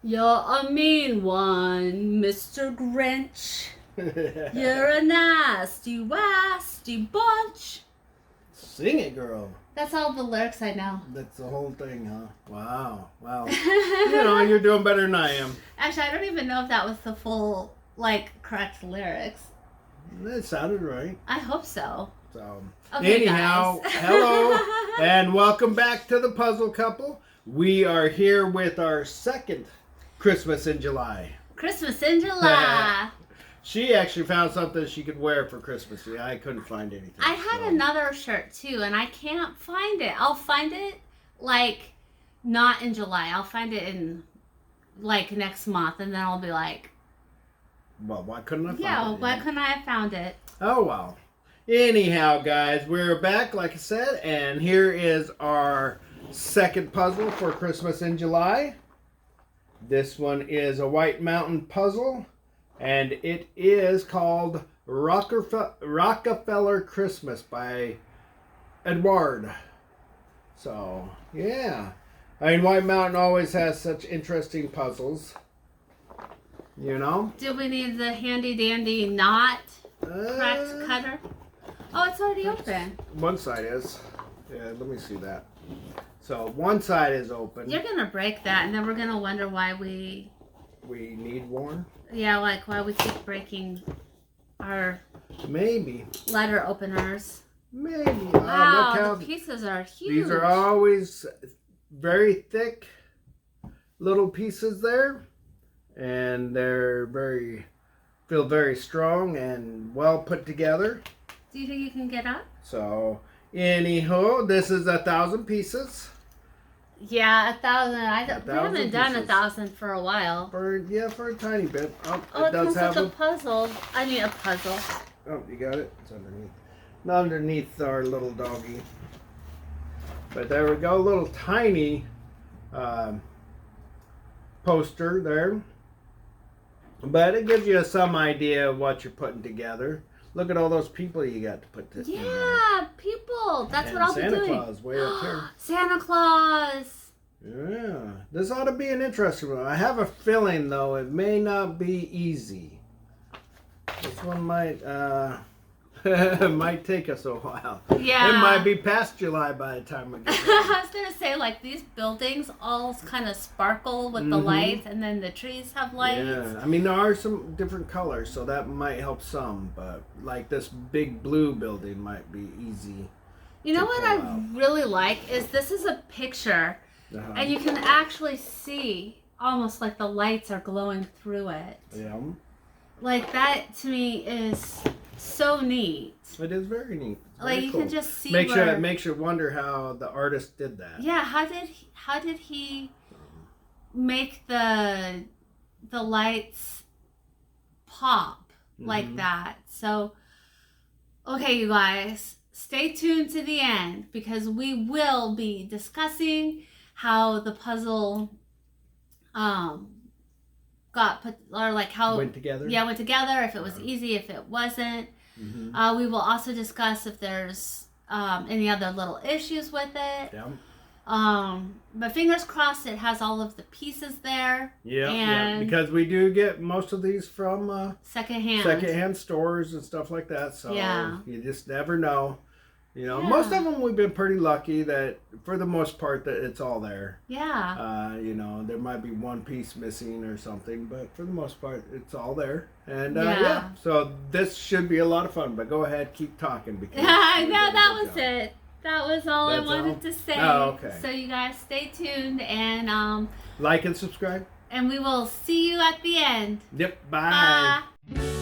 You're a mean one, Mr. Grinch. You're a nasty, wasty bunch. Sing it, girl. That's all the lyrics I know. That's the whole thing, huh? Wow. You're doing better than I am. Actually, I don't even know if that was the full, correct lyrics. It sounded right. I hope so. So, Okay, anyhow, guys. hello, and welcome back to the Puzzle Couple. We are here with our second Christmas in July. Christmas in July. She actually found something she could wear for Christmas. Yeah, I couldn't find anything. I had another shirt too, and I can't find it. I'll find it, not in July. I'll find it in, next month, and then I'll be like... Well, why couldn't I find it? Yeah, why couldn't I have found it? Oh, well. Anyhow, guys, we're back, like I said, and here is our second puzzle for Christmas in July. This one is a White Mountain puzzle, and it is called Rockefeller Christmas by Edward. So, yeah. I mean, White Mountain always has such interesting puzzles. You know? Do we need the handy dandy knot cracked cutter? Oh, it's already open. One side is. Yeah, let me see that. So one side is open. You're gonna break that, and then we're gonna wonder why we need one. Yeah, why we keep breaking our letter openers. Maybe. Wow, the pieces are huge. These are always very thick little pieces there, and they're feel very strong and well put together. Do you think you can get up? So, anyhow, this is 1,000 pieces. Yeah, 1,000. We haven't done 1,000 for a while. For a tiny bit. Oh, it does comes with a puzzle. I need a puzzle. Oh, you got it? It's underneath our little doggy. But there we go, a little tiny poster there. But it gives you some idea of what you're putting together. Look at all those people you got to put this in. Yeah, people. That's what I'll be doing. Santa Claus way up here. Santa Claus. Yeah. This ought to be an interesting one. I have a feeling, though, it may not be easy. This one might might take us a while. Yeah. It might be past July by the time we get there. I was going to say, these buildings all kind of sparkle with the lights, and then the trees have lights. Yeah. I mean, there are some different colors, so that might help some, but this big blue building might be easy. You know what I really like is this is a picture, and you can actually see almost like the lights are glowing through it. Yeah. That to me is so neat. It is very neat. You can just see it makes you wonder how the artist did that. Yeah, how did he make the lights pop like that? So, okay, you guys, stay tuned to the end because we will be discussing how the puzzle got put, or how went together. Yeah, went together. If it was easy, if it wasn't. We will also discuss if there's any other little issues with it. Yeah. But fingers crossed, it has all of the pieces there. Yeah. Because we do get most of these from secondhand stores and stuff like that. So you just never know. Yeah. Most of them we've been pretty lucky that for the most part that it's all there. Yeah. There might be one piece missing or something, but for the most part it's all there. And so this should be a lot of fun. But go ahead, keep talking because that was it. That was all I wanted to say. Oh, okay. So you guys stay tuned and like and subscribe. And we will see you at the end. Yep. Bye. Bye.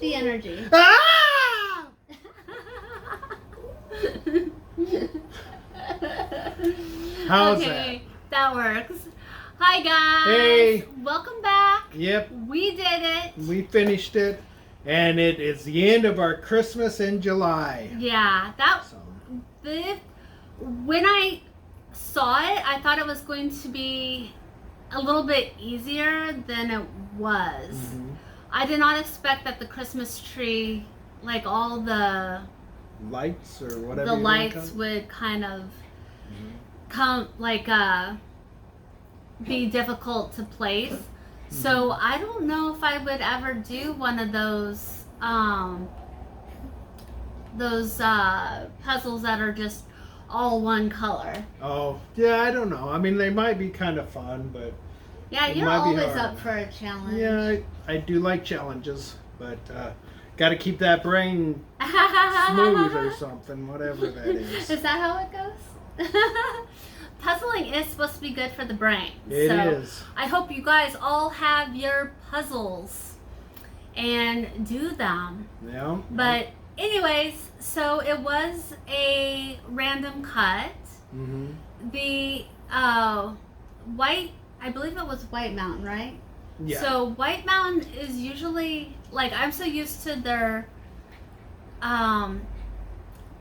the energy. Ah! How's okay, that works. Hi guys. Hey. Welcome back. Yep. We did it. We finished it, and it is the end of our Christmas in July. Yeah, that. So. When I saw it, I thought it was going to be a little bit easier than it was. Mm-hmm. I did not expect that the Christmas tree, like all the Lights or whatever. the lights would kind of come like be difficult to place. So I don't know if I would ever do one of those puzzles that are just all one color. Oh, yeah, I don't know. I mean, they might be kind of fun, but Yeah, it you're might be always hard. up for a challenge. Yeah, I do like challenges, but got to keep that brain smooth or something, whatever that is. Is that how it goes? Puzzling is supposed to be good for the brain. It so is. I hope you guys all have your puzzles and do them. Yeah. But anyways, so it was a random cut. Mm-hmm. The White, I believe it was White Mountain, right? Yeah. So White Mountain is usually, like, I'm so used to their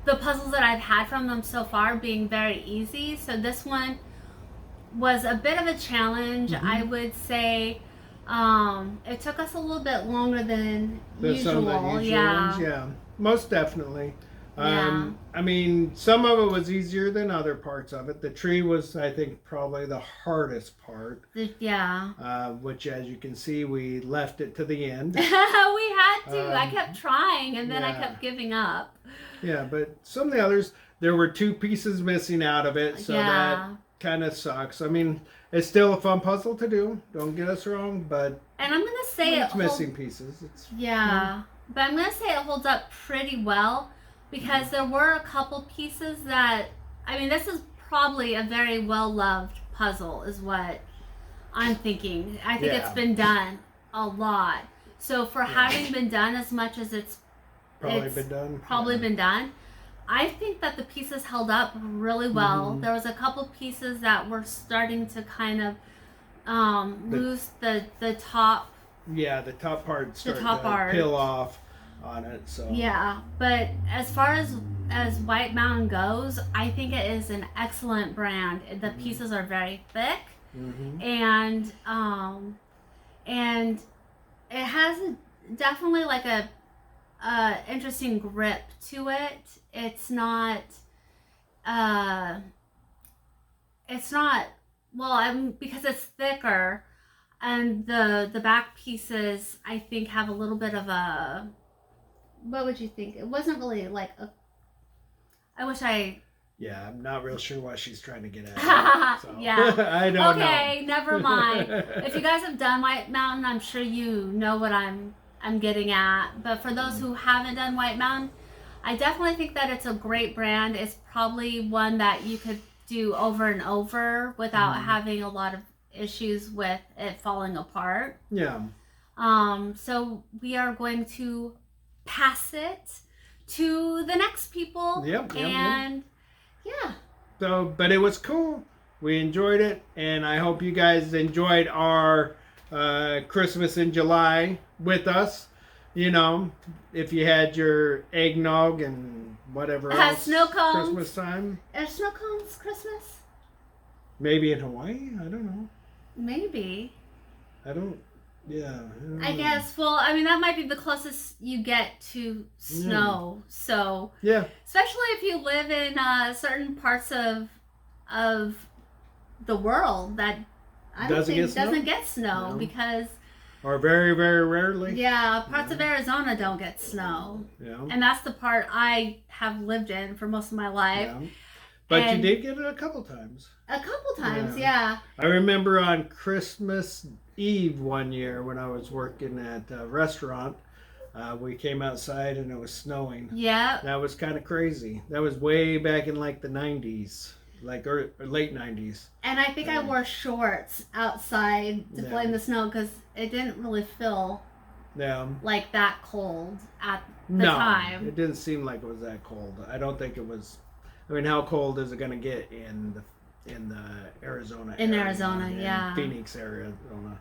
the puzzles that I've had from them so far being very easy. So this one was a bit of a challenge. Mm-hmm. I would say it took us a little bit longer than usual. Some of the usual Yeah. ones, yeah, most definitely. Yeah. I mean, some of it was easier than other parts of it. The tree was, I think, probably the hardest part. Yeah. Which, as you can see, we left it to the end. We had to. I kept trying and then I yeah. kept giving up. Yeah, but some of the others, there were 2 pieces missing out of it, so that kind of sucks. I mean, it's still a fun puzzle to do. Don't get us wrong, but And I'm gonna say it's missing pieces. It's but I'm gonna say it holds up pretty well because there were a couple pieces that, I mean, this is probably a very well loved puzzle, is what I'm thinking. I think it's been done a lot. So for having been done as much as it's probably been done, I think that the pieces held up really well. There was a couple pieces that were starting to kind of lose the top. Yeah, the top part started top to part. peel off on it. So Yeah, but as far as White Mountain goes, I think it is an excellent brand. The pieces are very thick, and it has definitely like a interesting grip to it. It's not well, because it's thicker, and the back pieces I think have a little bit of a, what would you think? It wasn't really like a, I wish I yeah, I'm not real sure what she's trying to get at. So. Yeah. I don't know. Okay, never mind. If you guys have done White Mountain, I'm sure you know what I'm getting at. But for those who haven't done White Mountain, I definitely think that it's a great brand. It's probably one that you could do over and over without having a lot of issues with it falling apart. Yeah. So we are going to pass it to the next people. Yep. Yeah. So, but it was cool. We enjoyed it, and I hope you guys enjoyed our Christmas in July with us. You know, if you had your eggnog and whatever else. Snow cones. Christmas time. Are snow cones Christmas? Maybe in Hawaii? I don't know. Maybe. I don't I guess. Well, I mean, that might be the closest you get to snow. Yeah. So, yeah. especially if you live in certain parts of the world that I don't think doesn't get snow because. Or very, very rarely. Yeah, parts of Arizona don't get snow. Yeah. And that's the part I have lived in for most of my life. Yeah. But you did get it a couple times. A couple times, yeah. I remember on Christmas Eve one year when I was working at a restaurant, we came outside and it was snowing. Yeah. That was kind of crazy. That was way back in like the 90s, like or late 90s. And I think I wore shorts outside to play in the snow because it didn't really feel Yeah. like that cold at the No, time. it didn't seem like it was that cold. I don't think it was. I mean, how cold is it going to get in the Arizona In area, Arizona, in yeah. Phoenix, Arizona.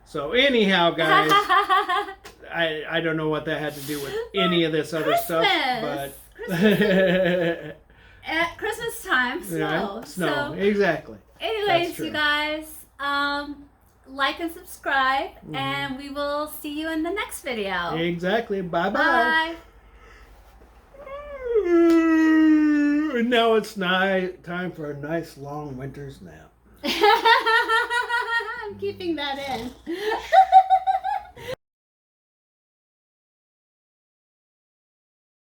So anyhow, guys, I don't know what that had to do with any of this other stuff, but at Christmas time, snow. Yeah, snow, So, exactly. anyways, you guys, like and subscribe, and we will see you in the next video. Exactly. Bye-bye. Bye. Now it's time for a nice long winter's nap. I'm keeping that in.